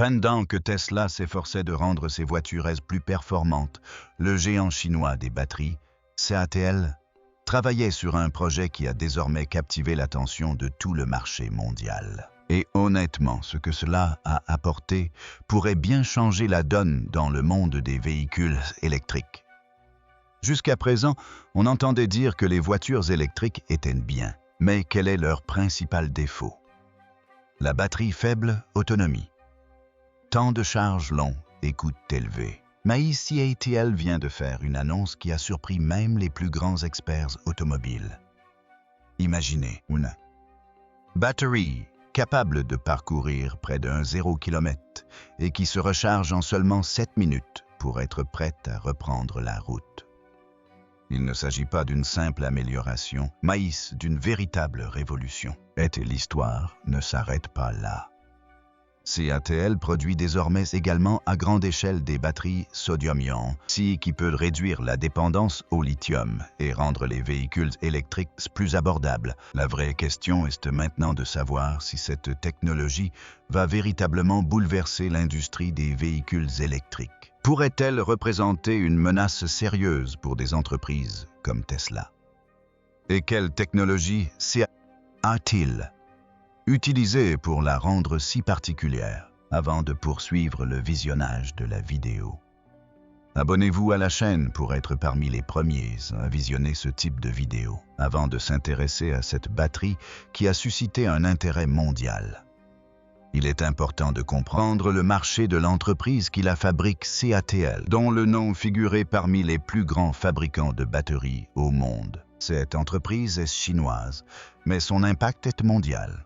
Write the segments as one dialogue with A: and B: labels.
A: Pendant que Tesla s'efforçait de rendre ses voitures plus performantes, le géant chinois des batteries, CATL, travaillait sur un projet qui a désormais captivé l'attention de tout le marché mondial. Et honnêtement, ce que cela a apporté pourrait bien changer la donne dans le monde des véhicules électriques. Jusqu'à présent, on entendait dire que les voitures électriques étaient bien, mais quel est leur principal défaut? La batterie faible, autonomie. Temps de charge long et coût élevé. Mais CATL vient de faire une annonce qui a surpris même les plus grands experts automobiles. Imaginez une batterie capable de parcourir près d'un 0 km et qui se recharge en seulement 7 minutes pour être prête à reprendre la route. Il ne s'agit pas d'une simple amélioration, mais d'une véritable révolution. Et l'histoire ne s'arrête pas là. CATL produit désormais également à grande échelle des batteries sodium-ion, qui peut réduire la dépendance au lithium et rendre les véhicules électriques plus abordables. La vraie question est maintenant de savoir si cette technologie va véritablement bouleverser l'industrie des véhicules électriques. Pourrait-elle représenter une menace sérieuse pour des entreprises comme Tesla? Et quelle technologie a-t-il utilisée pour la rendre si particulière? Avant de poursuivre le visionnage de la vidéo, abonnez-vous à la chaîne pour être parmi les premiers à visionner ce type de vidéo, avant de s'intéresser à cette batterie qui a suscité un intérêt mondial. Il est important de comprendre le marché de l'entreprise qui la fabrique, CATL, dont le nom figurait parmi les plus grands fabricants de batteries au monde. Cette entreprise est chinoise, mais son impact est mondial.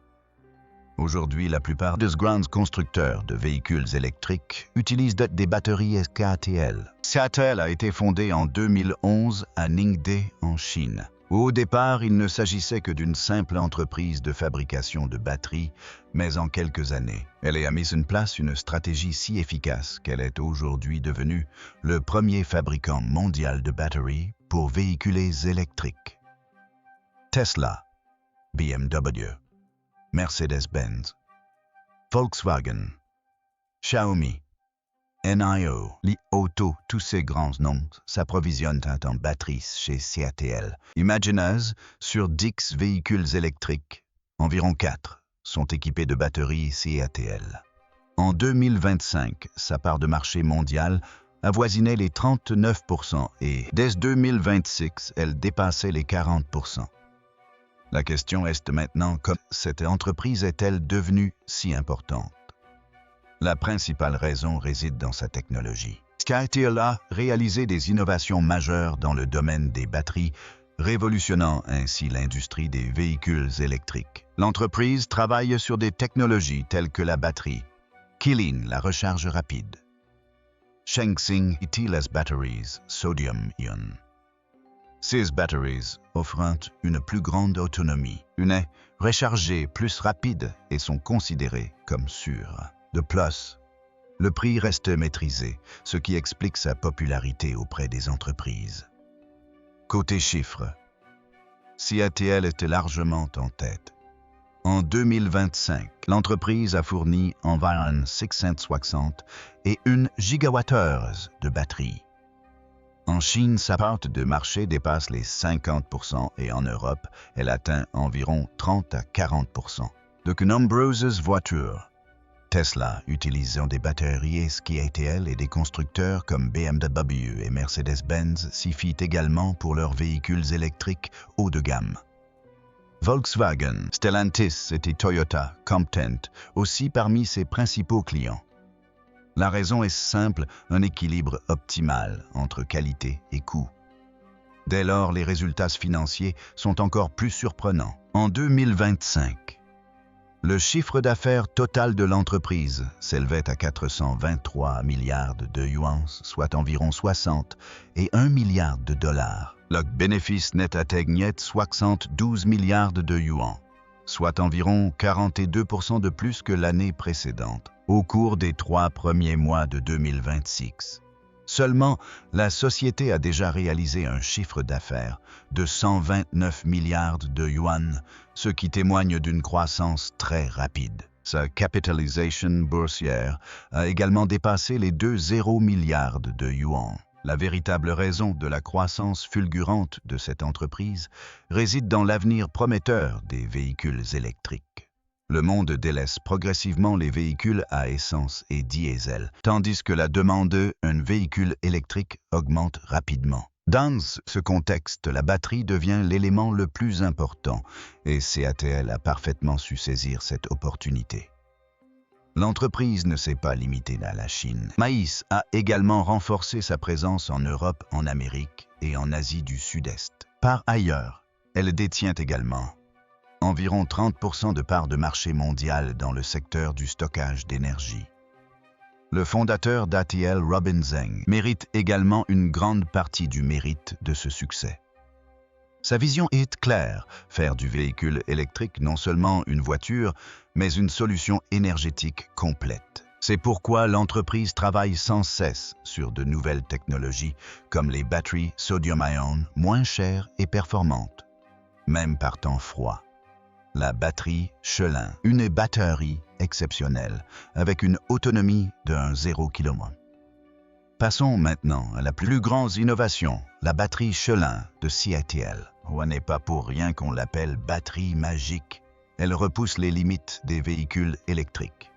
A: Aujourd'hui, la plupart des grands constructeurs de véhicules électriques utilisent des batteries CATL. CATL a été fondée en 2011 à Ningde, en Chine. Au départ, il ne s'agissait que d'une simple entreprise de fabrication de batteries, mais en quelques années, elle a mis en place une stratégie si efficace qu'elle est aujourd'hui devenue le premier fabricant mondial de batteries pour véhicules électriques. Tesla, BMW, Mercedes-Benz, Volkswagen, Xiaomi, NIO, Li Auto, tous ces grands noms s'approvisionnent en batteries chez CATL. Imaginez, sur 10 véhicules électriques, environ 4 sont équipés de batteries CATL. En 2025, sa part de marché mondiale avoisinait les 39% et dès 2026, elle dépassait les 40%. La question est maintenant comment cette entreprise est-elle devenue si importante? La principale raison réside dans sa technologie. CATL a réalisé des innovations majeures dans le domaine des batteries, révolutionnant ainsi l'industrie des véhicules électriques. L'entreprise travaille sur des technologies telles que la batterie Qilin, la recharge rapide, Shengxing T-less batteries, sodium-ion. Ces batteries offrent une plus grande autonomie, une rechargée plus rapide et sont considérées comme sûres. De plus, le prix reste maîtrisé, ce qui explique sa popularité auprès des entreprises. Côté chiffres, CATL était largement en tête. En 2025, l'entreprise a fourni environ 660 et 1 gigawattheure de batterie. En Chine, sa part de marché dépasse les 50% et en Europe, elle atteint environ 30 à 40%. De nombreuses voitures Tesla utilisant des batteries CATL et des constructeurs comme BMW et Mercedes-Benz s'y fient également pour leurs véhicules électriques haut de gamme. Volkswagen, Stellantis et Toyota, Content aussi parmi ses principaux clients. La raison est simple, un équilibre optimal entre qualité et coût. Dès lors, les résultats financiers sont encore plus surprenants. En 2025, le chiffre d'affaires total de l'entreprise s'élevait à 423 milliards de yuans, soit environ 60 et 1 milliard de dollars. Le bénéfice net atteignait 72 milliards de yuans, soit environ 42% de plus que l'année précédente, au cours des 3 premiers mois de 2026. Seulement, la société a déjà réalisé un chiffre d'affaires de 129 milliards de yuan, ce qui témoigne d'une croissance très rapide. Sa capitalisation boursière a également dépassé les 2,0 milliards de yuans. La véritable raison de la croissance fulgurante de cette entreprise réside dans l'avenir prometteur des véhicules électriques. Le monde délaisse progressivement les véhicules à essence et diesel, tandis que la demande d'un véhicule électrique augmente rapidement. Dans ce contexte, la batterie devient l'élément le plus important et CATL a parfaitement su saisir cette opportunité. L'entreprise ne s'est pas limitée à la Chine. Maïs a également renforcé sa présence en Europe, en Amérique et en Asie du Sud-Est. Par ailleurs, elle détient également environ 30% de parts de marché mondial dans le secteur du stockage d'énergie. Le fondateur d'ATL, Robin Zeng, mérite également une grande partie du mérite de ce succès. Sa vision est claire, faire du véhicule électrique non seulement une voiture, mais une solution énergétique complète. C'est pourquoi l'entreprise travaille sans cesse sur de nouvelles technologies comme les batteries sodium-ion moins chères et performantes, même par temps froid. La batterie Chelin, une batterie exceptionnelle avec une autonomie de 0 km. Passons maintenant à la plus grande innovation, la batterie Chelin de CATL. Ce n'est pas pour rien qu'on l'appelle batterie magique. Elle repousse les limites des véhicules électriques.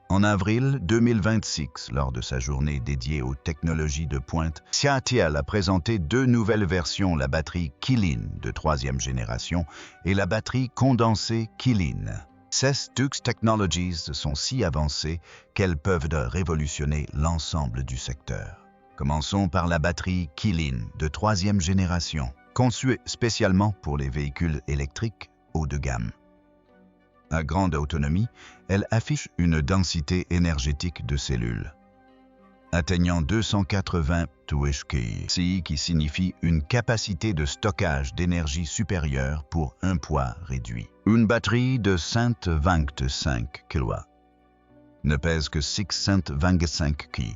A: En avril 2026, lors de sa journée dédiée aux technologies de pointe, CATL a présenté deux nouvelles versions, la batterie Qilin de 3e génération et la batterie condensée Qilin. Ces deux technologies sont si avancées qu'elles peuvent révolutionner l'ensemble du secteur. Commençons par la batterie Qilin de 3e génération, conçue spécialement pour les véhicules électriques haut de gamme. À grande autonomie, elle affiche une densité énergétique de cellules atteignant 280 kWh, qui signifie une capacité de stockage d'énergie supérieure pour un poids réduit. Une batterie de 125 kW ne pèse que 625 kg,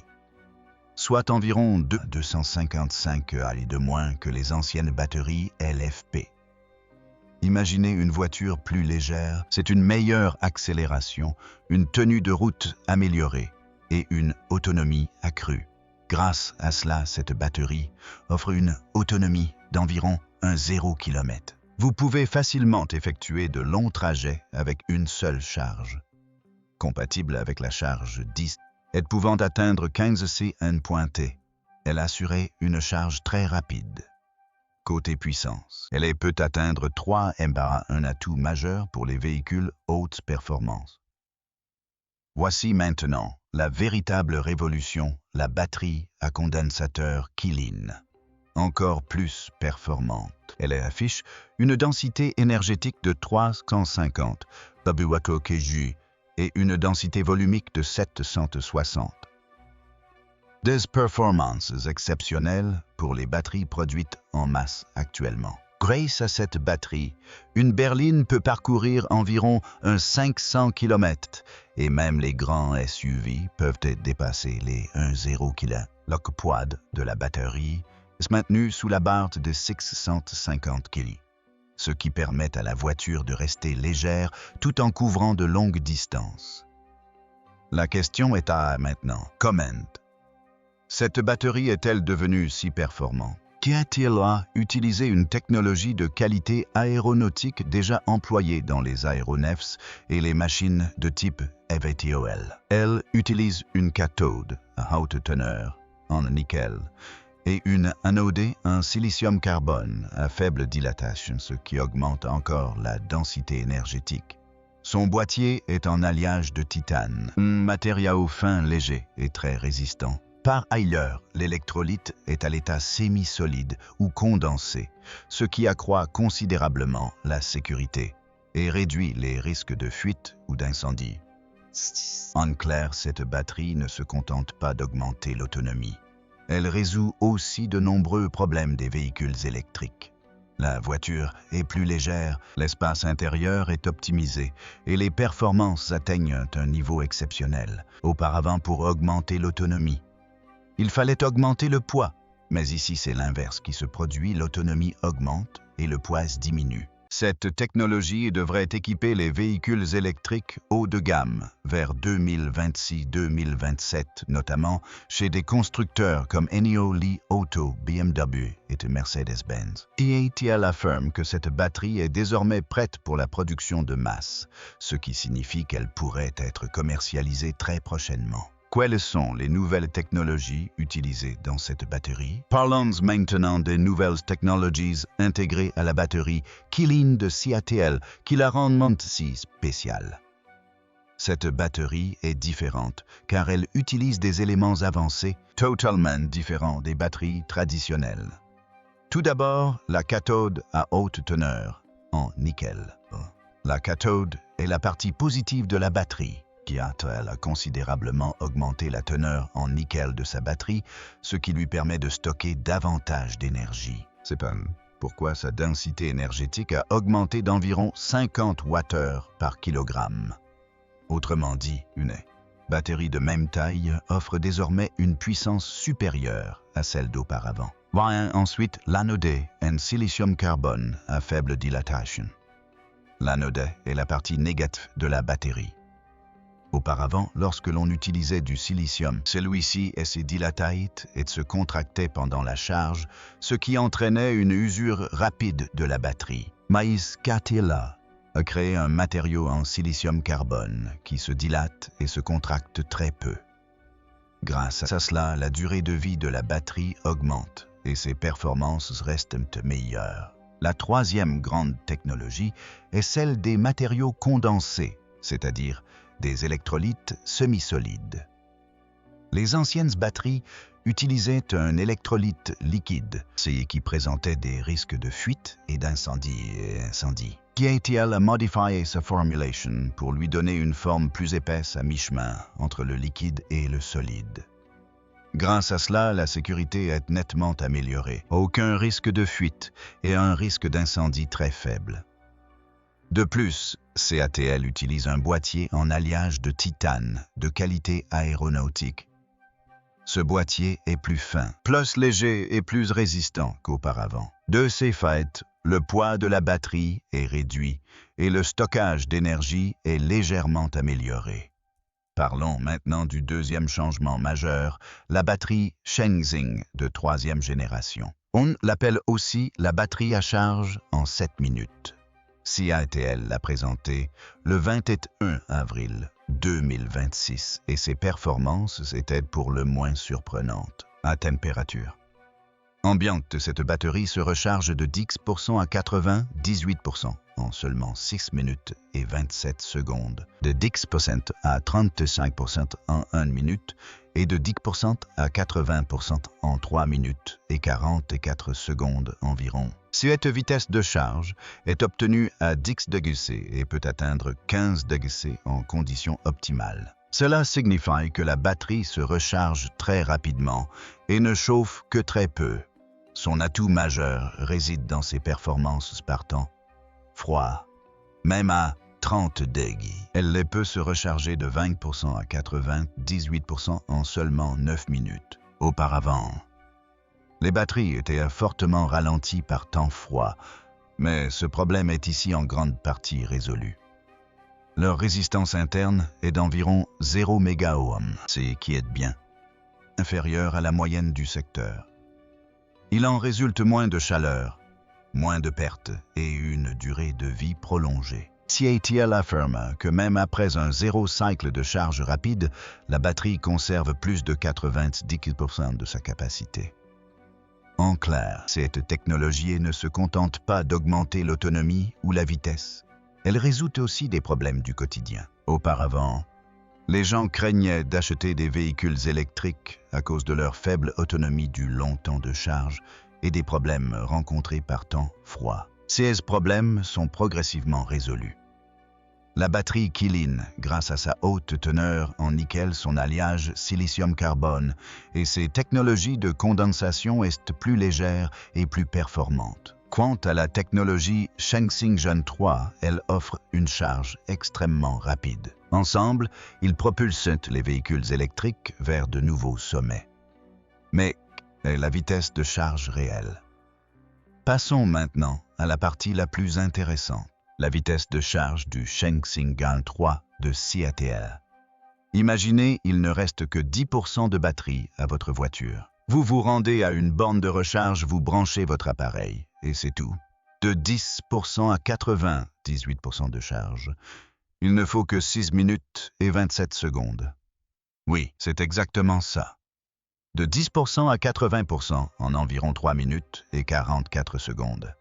A: soit environ 255 kg de moins que les anciennes batteries LFP. Imaginez une voiture plus légère, c'est une meilleure accélération, une tenue de route améliorée et une autonomie accrue. Grâce à cela, cette batterie offre une autonomie d'environ 0 km. Vous pouvez facilement effectuer de longs trajets avec une seule charge. Compatible avec la charge 10, et pouvant atteindre 15 CN.T, elle assurait une charge très rapide. Côté puissance, elle peut atteindre 3 MWh, un atout majeur pour les véhicules haute performance. Voici maintenant la véritable révolution, la batterie à condensateur Qilin. Encore plus performante. Elle affiche une densité énergétique de 350 kWh et une densité volumique de 760. Des performances exceptionnelles pour les batteries produites en masse actuellement. Grâce à cette batterie, une berline peut parcourir environ 500 km et même les grands SUV peuvent dépasser les 0 kg. Le poids de la batterie est maintenu sous la barre de 650 kg, ce qui permet à la voiture de rester légère tout en couvrant de longues distances. La question est maintenant, comment cette batterie est-elle devenue si performante? CATL a utilisé une technologie de qualité aéronautique déjà employée dans les aéronefs et les machines de type eVTOL. Elle utilise une cathode à haute teneur en nickel et une anode en silicium carbone à faible dilatation, ce qui augmente encore la densité énergétique. Son boîtier est en alliage de titane, un matériau fin, léger et très résistant. Par ailleurs, l'électrolyte est à l'état semi-solide ou condensé, ce qui accroît considérablement la sécurité et réduit les risques de fuite ou d'incendie. En clair, cette batterie ne se contente pas d'augmenter l'autonomie. Elle résout aussi de nombreux problèmes des véhicules électriques. La voiture est plus légère, l'espace intérieur est optimisé et les performances atteignent un niveau exceptionnel. Auparavant, pour augmenter l'autonomie, il fallait augmenter le poids, mais ici c'est l'inverse qui se produit, l'autonomie augmente et le poids diminue. Cette technologie devrait équiper les véhicules électriques haut de gamme vers 2026-2027, notamment chez des constructeurs comme Ennio Li Auto, BMW et Mercedes-Benz. CATL affirme que cette batterie est désormais prête pour la production de masse, ce qui signifie qu'elle pourrait être commercialisée très prochainement. Quelles sont les nouvelles technologies utilisées dans cette batterie? Parlons maintenant des nouvelles technologies intégrées à la batterie Qilin de CATL qui la rendent si spéciale. Cette batterie est différente car elle utilise des éléments avancés totalement différents des batteries traditionnelles. Tout d'abord, la cathode à haute teneur en nickel. La cathode est la partie positive de la batterie. CATL a considérablement augmenté la teneur en nickel de sa batterie, ce qui lui permet de stocker davantage d'énergie. C'est pas pourquoi sa densité énergétique a augmenté d'environ 50 Wh par kilogramme. Autrement dit, une batterie de même taille offre désormais une puissance supérieure à celle d'auparavant. Vient ensuite l'anode en silicium carbone à faible dilatation. L'anode est la partie négative de la batterie. Auparavant, lorsque l'on utilisait du silicium, celui-ci se dilatait et se contractait pendant la charge, ce qui entraînait une usure rapide de la batterie. Mais CATL a créé un matériau en silicium carbone qui se dilate et se contracte très peu. Grâce à cela, la durée de vie de la batterie augmente et ses performances restent meilleures. La troisième grande technologie est celle des matériaux condensés, c'est-à-dire des électrolytes semi-solides. Les anciennes batteries utilisaient un électrolyte liquide, ce qui présentait des risques de fuite et d'incendie. CATL a modifié sa formulation pour lui donner une forme plus épaisse à mi-chemin entre le liquide et le solide. Grâce à cela, la sécurité est nettement améliorée. Aucun risque de fuite et un risque d'incendie très faible. De plus, CATL utilise un boîtier en alliage de titane de qualité aéronautique. Ce boîtier est plus fin, plus léger et plus résistant qu'auparavant. De ces faits, le poids de la batterie est réduit et le stockage d'énergie est légèrement amélioré. Parlons maintenant du deuxième changement majeur, la batterie Shenzheng de troisième génération. On l'appelle aussi la batterie à charge en 7 minutes. CATL l'a présenté le 21 avril 2026 et ses performances étaient pour le moins surprenantes. À température ambiante, cette batterie se recharge de 10% à 98% en seulement 6 minutes et 27 secondes, de 10% à 35% en 1 minute et de 10% à 80% en 3 minutes et 44 secondes environ. Cette vitesse de charge est obtenue à 10 degrés C et peut atteindre 15 degrés C en conditions optimales. Cela signifie que la batterie se recharge très rapidement et ne chauffe que très peu. Son atout majeur réside dans ses performances par temps froid. Même à 30 degrés, elle peut se recharger de 20% à 98% en seulement 9 minutes. Auparavant, les batteries étaient fortement ralenties par temps froid, mais ce problème est ici en grande partie résolu. Leur résistance interne est d'environ 0 mégaohm, ce qui est bien inférieur à la moyenne du secteur. Il en résulte moins de chaleur, moins de pertes et une durée de vie prolongée. CATL affirme que même après un zéro cycle de charge rapide, la batterie conserve plus de 90% de sa capacité. En clair, cette technologie ne se contente pas d'augmenter l'autonomie ou la vitesse. Elle résout aussi des problèmes du quotidien. Auparavant, les gens craignaient d'acheter des véhicules électriques à cause de leur faible autonomie du long temps de charge et des problèmes rencontrés par temps froid. Ces problèmes sont progressivement résolus. La batterie Qilin, grâce à sa haute teneur en nickel, son alliage silicium-carbone et ses technologies de condensation est plus légère et plus performante. Quant à la technologie Shenzheng Gen 3, elle offre une charge extrêmement rapide. Ensemble, ils propulsent les véhicules électriques vers de nouveaux sommets. Mais la vitesse de charge réelle. Passons maintenant à la partie la plus intéressante, la vitesse de charge du Changxing 3 de CATL. Imaginez, il ne reste que 10% de batterie à votre voiture. Vous vous rendez à une borne de recharge, vous branchez votre appareil, et c'est tout. De 10% à 98% de charge. Il ne faut que 6 minutes et 27 secondes. Oui, c'est exactement ça. De 10% à 80% en environ 3 minutes et 44 secondes.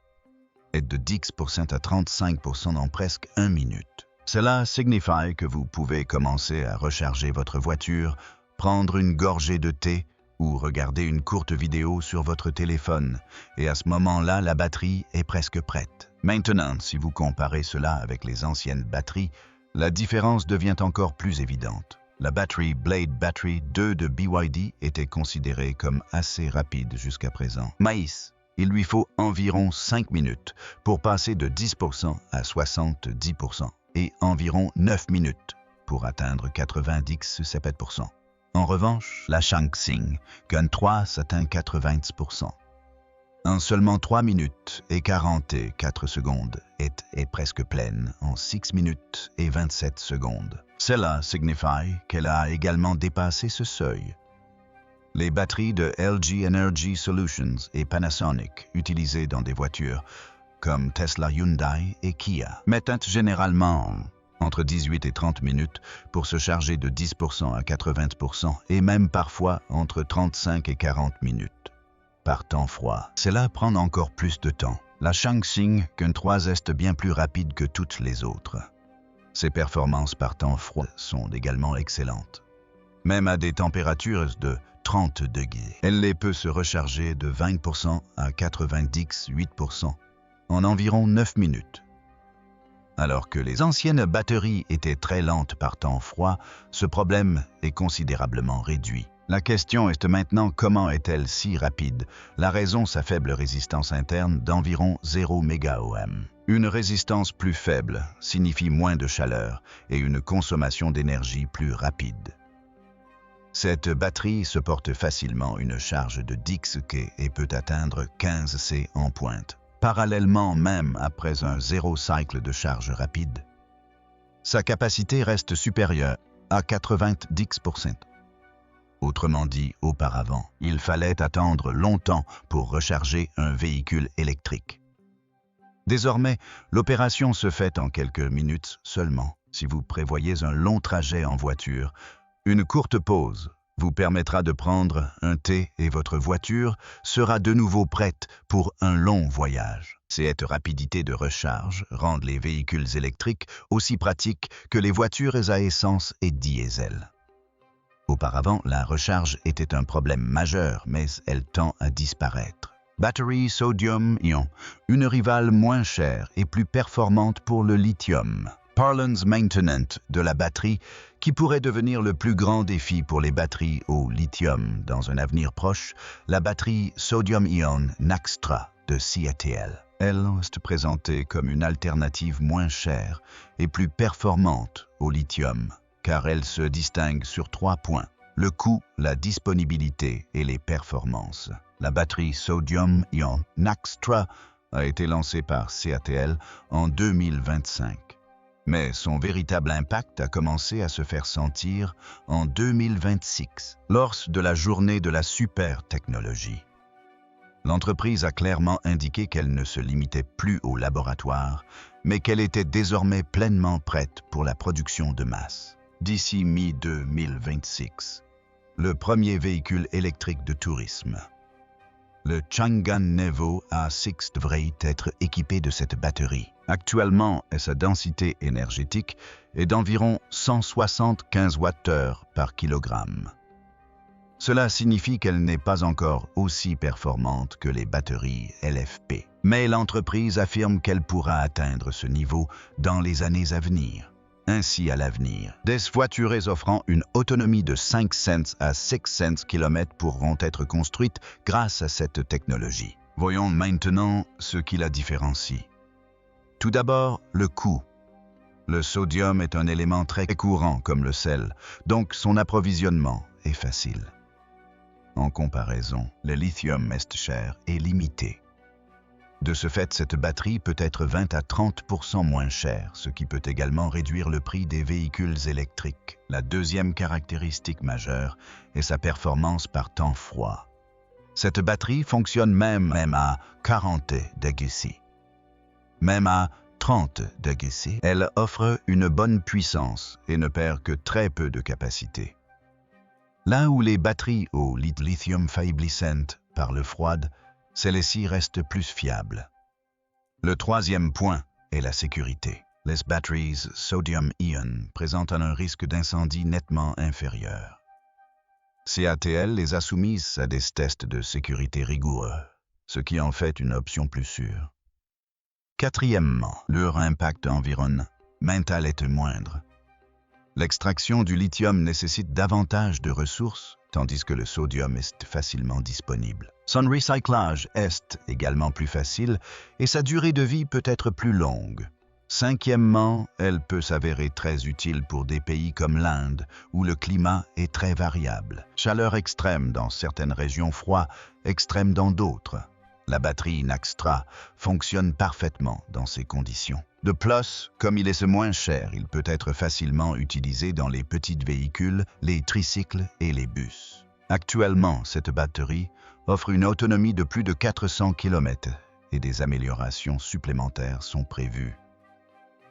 A: Et de 10% à 35% en presque 1 minute. Cela signifie que vous pouvez commencer à recharger votre voiture, prendre une gorgée de thé ou regarder une courte vidéo sur votre téléphone. Et à ce moment-là, la batterie est presque prête. Maintenant, si vous comparez cela avec les anciennes batteries, la différence devient encore plus évidente. La batterie Blade Battery 2 de BYD était considérée comme assez rapide jusqu'à présent. Maïs, il lui faut environ 5 minutes pour passer de 10% à 70% et environ 9 minutes pour atteindre 97%. En revanche, la Changxing 3 atteint 80%. En seulement 3 minutes et 44 secondes est presque pleine en 6 minutes et 27 secondes. Cela signifie qu'elle a également dépassé ce seuil. Les batteries de LG Energy Solutions et Panasonic utilisées dans des voitures comme Tesla, Hyundai et Kia mettent généralement entre 18 et 30 minutes pour se charger de 10% à 80% et même parfois entre 35 et 40 minutes. Par temps froid, cela prend encore plus de temps. La Changxing 3 est bien plus rapide que toutes les autres. Ses performances par temps froid sont également excellentes. Même à des températures de 30 degrés, elle peut se recharger de 20% à 98% en environ 9 minutes. Alors que les anciennes batteries étaient très lentes par temps froid, ce problème est considérablement réduit. La question est maintenant comment est-elle si rapide? La raison, sa faible résistance interne d'environ 0 MΩ. Une résistance plus faible signifie moins de chaleur et une consommation d'énergie plus rapide. Cette batterie supporte facilement une charge de 10 kg et peut atteindre 15 C en pointe, parallèlement même après un zéro cycle de charge rapide. Sa capacité reste supérieure à 90%. Autrement dit, auparavant, il fallait attendre longtemps pour recharger un véhicule électrique. Désormais, l'opération se fait en quelques minutes seulement. Si vous prévoyez un long trajet en voiture, une courte pause vous permettra de prendre un thé et votre voiture sera de nouveau prête pour un long voyage. Cette rapidité de recharge rend les véhicules électriques aussi pratiques que les voitures à essence et diesel. Auparavant, la recharge était un problème majeur, mais elle tend à disparaître. Batterie sodium-ion, une rivale moins chère et plus performante pour le lithium. Parlons maintenant de la batterie qui pourrait devenir le plus grand défi pour les batteries au lithium dans un avenir proche, la batterie sodium-ion Naxtra de CATL. Elle est présentée comme une alternative moins chère et plus performante au lithium, car elle se distingue sur 3 points: le coût, la disponibilité et les performances. La batterie sodium-ion Naxtra a été lancée par CATL en 2025. Mais son véritable impact a commencé à se faire sentir en 2026, lors de la journée de la super technologie. L'entreprise a clairement indiqué qu'elle ne se limitait plus au laboratoire, mais qu'elle était désormais pleinement prête pour la production de masse. D'ici mi-2026, le premier véhicule électrique de tourisme, le Chang'an Nevo A6, devrait être équipé de cette batterie. Actuellement, sa densité énergétique est d'environ 175 Wh par kilogramme. Cela signifie qu'elle n'est pas encore aussi performante que les batteries LFP. Mais l'entreprise affirme qu'elle pourra atteindre ce niveau dans les années à venir. Ainsi, à l'avenir, des voitures offrant une autonomie de 5 cents à 6 cents km pourront être construites grâce à cette technologie. Voyons maintenant ce qui la différencie. Tout d'abord, le coût. Le sodium est un élément très courant comme le sel, donc son approvisionnement est facile. En comparaison, le lithium est cher et limité. De ce fait, cette batterie peut être 20 à 30% moins chère, ce qui peut également réduire le prix des véhicules électriques. La deuxième caractéristique majeure est sa performance par temps froid. Cette batterie fonctionne même à 40 degrés C. Même à 30 degrés C, elle offre une bonne puissance et ne perd que très peu de capacité. Là où les batteries au lithium faiblissent par le froid, celles-ci restent plus fiables. Le troisième point est la sécurité. Les batteries sodium-ion présentent un risque d'incendie nettement inférieur. CATL les a soumises à des tests de sécurité rigoureux, ce qui en fait une option plus sûre. Quatrièmement, leur impact environnemental est moindre. L'extraction du lithium nécessite davantage de ressources, tandis que le sodium est facilement disponible. Son recyclage est également plus facile et sa durée de vie peut être plus longue. Cinquièmement, elle peut s'avérer très utile pour des pays comme l'Inde, où le climat est très variable. Chaleur extrême dans certaines régions, froid extrême dans d'autres. La batterie Naxtra fonctionne parfaitement dans ces conditions. De plus, comme il est moins cher, il peut être facilement utilisé dans les petits véhicules, les tricycles et les bus. Actuellement, cette batterie offre une autonomie de plus de 400 km et des améliorations supplémentaires sont prévues.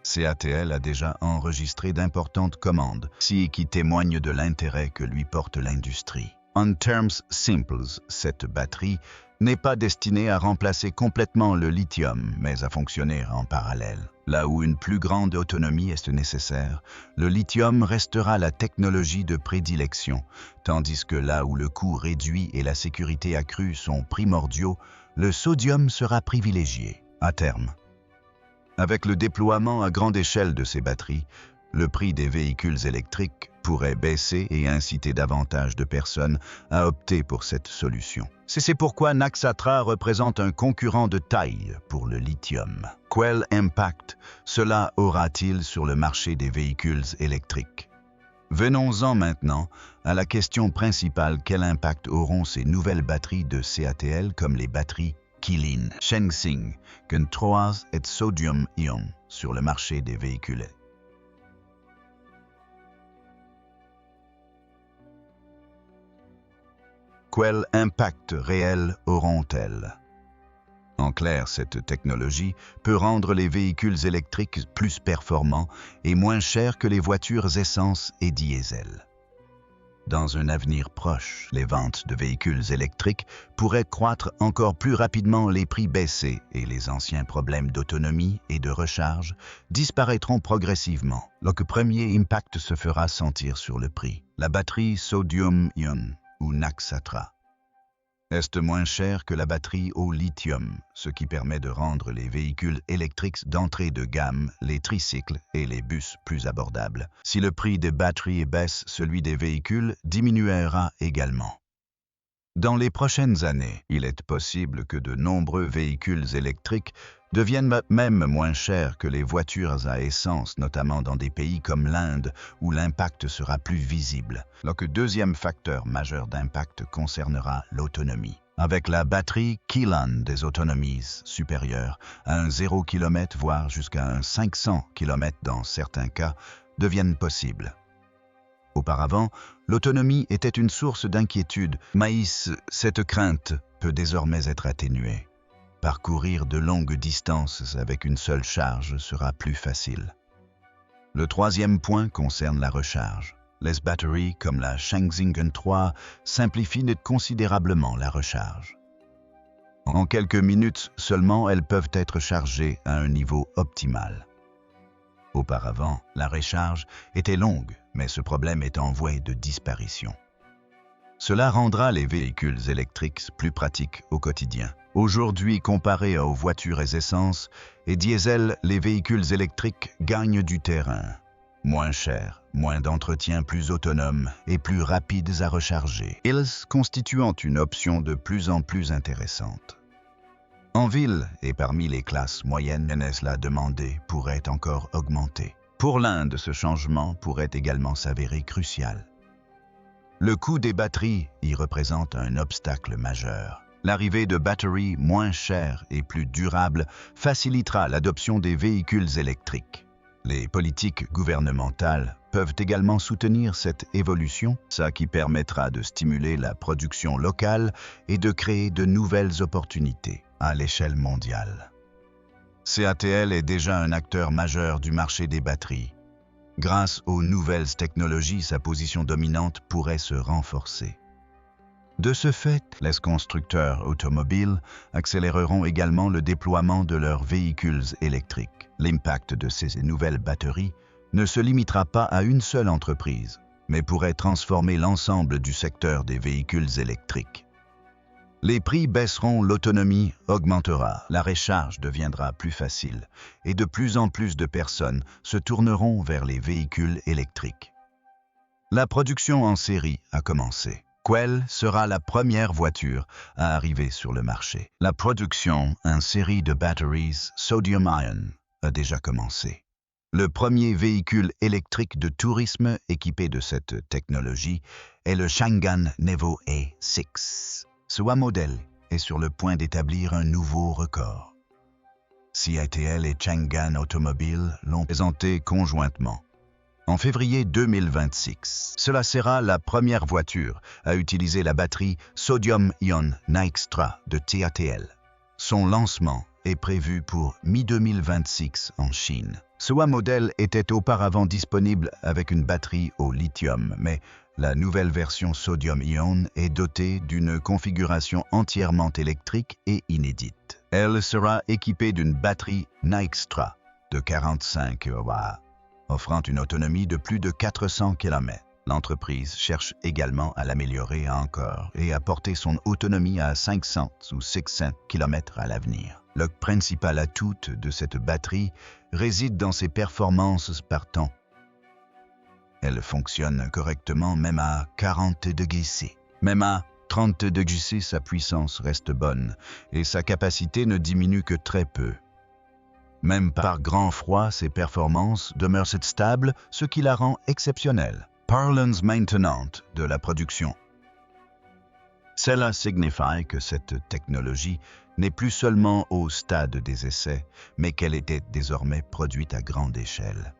A: CATL a déjà enregistré d'importantes commandes, qui témoignent de l'intérêt que lui porte l'industrie. En termes simples, cette batterie n'est pas destinée à remplacer complètement le lithium, mais à fonctionner en parallèle. Là où une plus grande autonomie est nécessaire, le lithium restera la technologie de prédilection, tandis que là où le coût réduit et la sécurité accrue sont primordiaux, le sodium sera privilégié à terme. Avec le déploiement à grande échelle de ces batteries, le prix des véhicules électriques pourrait baisser et inciter davantage de personnes à opter pour cette solution. C'est pourquoi Naxtra représente un concurrent de taille pour le lithium. Quel impact cela aura-t-il sur le marché des véhicules électriques? Venons-en maintenant à la question principale: quel impact auront ces nouvelles batteries de CATL comme les batteries Kilin, Shenzhen, Gun3 et Sodium-ion sur le marché des véhicules? Quel impact réel auront-elles? En clair, cette technologie peut rendre les véhicules électriques plus performants et moins chers que les voitures essence et diesel. Dans un avenir proche, les ventes de véhicules électriques pourraient croître encore plus rapidement, les prix baisser et les anciens problèmes d'autonomie et de recharge disparaîtront progressivement. Le premier impact se fera sentir sur le prix. La batterie sodium-ion ou Naxtra est moins chère que la batterie au lithium, ce qui permet de rendre les véhicules électriques d'entrée de gamme, les tricycles et les bus plus abordables. Si le prix des batteries baisse, celui des véhicules diminuera également. Dans les prochaines années, il est possible que de nombreux véhicules électriques deviennent même moins chers que les voitures à essence, notamment dans des pays comme l'Inde, où l'impact sera plus visible. Le deuxième facteur majeur d'impact concernera l'autonomie. Avec la batterie Kilin, des autonomies supérieures à un 0 km, voire jusqu'à un 500 km dans certains cas, deviennent possibles. Auparavant, l'autonomie était une source d'inquiétude, mais cette crainte peut désormais être atténuée. Parcourir de longues distances avec une seule charge sera plus facile. Le troisième point concerne la recharge. Les batteries comme la Shenzhen Gun3 simplifient considérablement la recharge. En quelques minutes seulement, elles peuvent être chargées à un niveau optimal. Auparavant, la recharge était longue, mais ce problème est en voie de disparition. Cela rendra les véhicules électriques plus pratiques au quotidien. Aujourd'hui, comparé aux voitures essence et diesel, les véhicules électriques gagnent du terrain. Moins chers, moins d'entretien, plus autonomes et plus rapides à recharger. Ils constituant une option de plus en plus intéressante. En ville et parmi les classes moyennes, la demande pourrait encore augmenter. Pour l'Inde, ce changement pourrait également s'avérer crucial. Le coût des batteries y représente un obstacle majeur. L'arrivée de batteries moins chères et plus durables facilitera l'adoption des véhicules électriques. Les politiques gouvernementales peuvent également soutenir cette évolution, ça qui permettra de stimuler la production locale et de créer de nouvelles opportunités à l'échelle mondiale. CATL est déjà un acteur majeur du marché des batteries. Grâce aux nouvelles technologies, sa position dominante pourrait se renforcer. De ce fait, les constructeurs automobiles accéléreront également le déploiement de leurs véhicules électriques. L'impact de ces nouvelles batteries ne se limitera pas à une seule entreprise, mais pourrait transformer l'ensemble du secteur des véhicules électriques. Les prix baisseront, l'autonomie augmentera, la recharge deviendra plus facile et de plus en plus de personnes se tourneront vers les véhicules électriques. La production en série a commencé. Quelle sera la première voiture à arriver sur le marché? La production en série de batteries sodium-ion a déjà commencé. Le premier véhicule électrique de tourisme équipé de cette technologie est le Changan Nevo A6. Ce modèle est sur le point d'établir un nouveau record. CATL et Changan Automobile l'ont présenté conjointement. En février 2026, cela sera la première voiture à utiliser la batterie Sodium-Ion Nextra de CATL. Son lancement est prévu pour mi-2026 en Chine. Ce modèle était auparavant disponible avec une batterie au lithium, mais la nouvelle version Sodium-Ion est dotée d'une configuration entièrement électrique et inédite. Elle sera équipée d'une batterie Nextra de 45 kW, offrant une autonomie de plus de 400 km. L'entreprise cherche également à l'améliorer encore et à porter son autonomie à 500 ou 600 km à l'avenir. Le principal atout de cette batterie réside dans ses performances par temps. Elle fonctionne correctement même à 40 degrés C. Même à 30 degrés C, sa puissance reste bonne et sa capacité ne diminue que très peu. Même par grand froid, ses performances demeurent stables, ce qui la rend exceptionnelle. Parlons maintenant de la production. Cela signifie que cette technologie n'est plus seulement au stade des essais, mais qu'elle était désormais produite à grande échelle.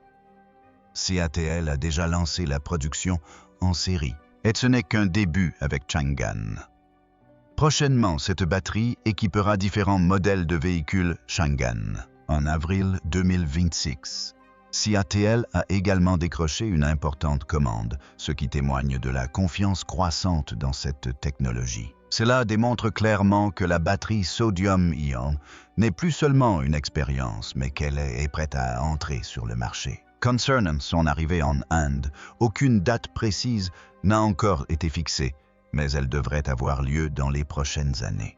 A: CATL a déjà lancé la production en série, et ce n'est qu'un début avec Changan. Prochainement, cette batterie équipera différents modèles de véhicules Changan. En avril 2026, CATL a également décroché une importante commande, ce qui témoigne de la confiance croissante dans cette technologie. Cela démontre clairement que la batterie sodium-ion n'est plus seulement une expérience, mais qu'elle est prête à entrer sur le marché. Concernant son arrivée en Inde, aucune date précise n'a encore été fixée, mais elle devrait avoir lieu dans les prochaines années.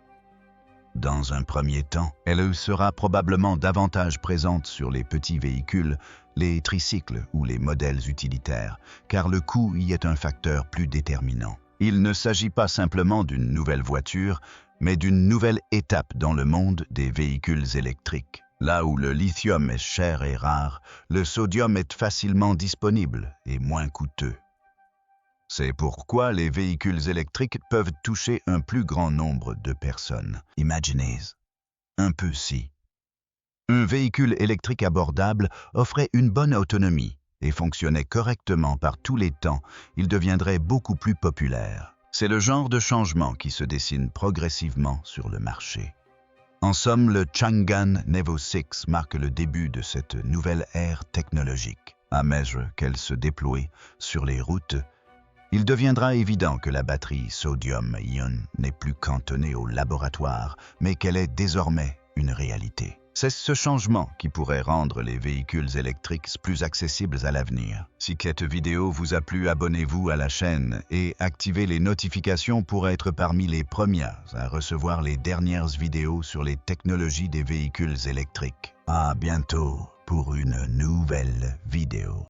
A: Dans un premier temps, elle sera probablement davantage présente sur les petits véhicules, les tricycles ou les modèles utilitaires, car le coût y est un facteur plus déterminant. Il ne s'agit pas simplement d'une nouvelle voiture, mais d'une nouvelle étape dans le monde des véhicules électriques. Là où le lithium est cher et rare, le sodium est facilement disponible et moins coûteux. C'est pourquoi les véhicules électriques peuvent toucher un plus grand nombre de personnes. Imaginez, un peu si. Un véhicule électrique abordable offrait une bonne autonomie et fonctionnait correctement par tous les temps, il deviendrait beaucoup plus populaire. C'est le genre de changement qui se dessine progressivement sur le marché. En somme, le Changan Nevo 6 marque le début de cette nouvelle ère technologique. À mesure qu'elle se déploie sur les routes, il deviendra évident que la batterie sodium-ion n'est plus cantonnée au laboratoire, mais qu'elle est désormais une réalité. C'est ce changement qui pourrait rendre les véhicules électriques plus accessibles à l'avenir. Si cette vidéo vous a plu, abonnez-vous à la chaîne et activez les notifications pour être parmi les premières à recevoir les dernières vidéos sur les technologies des véhicules électriques. À bientôt pour une nouvelle vidéo.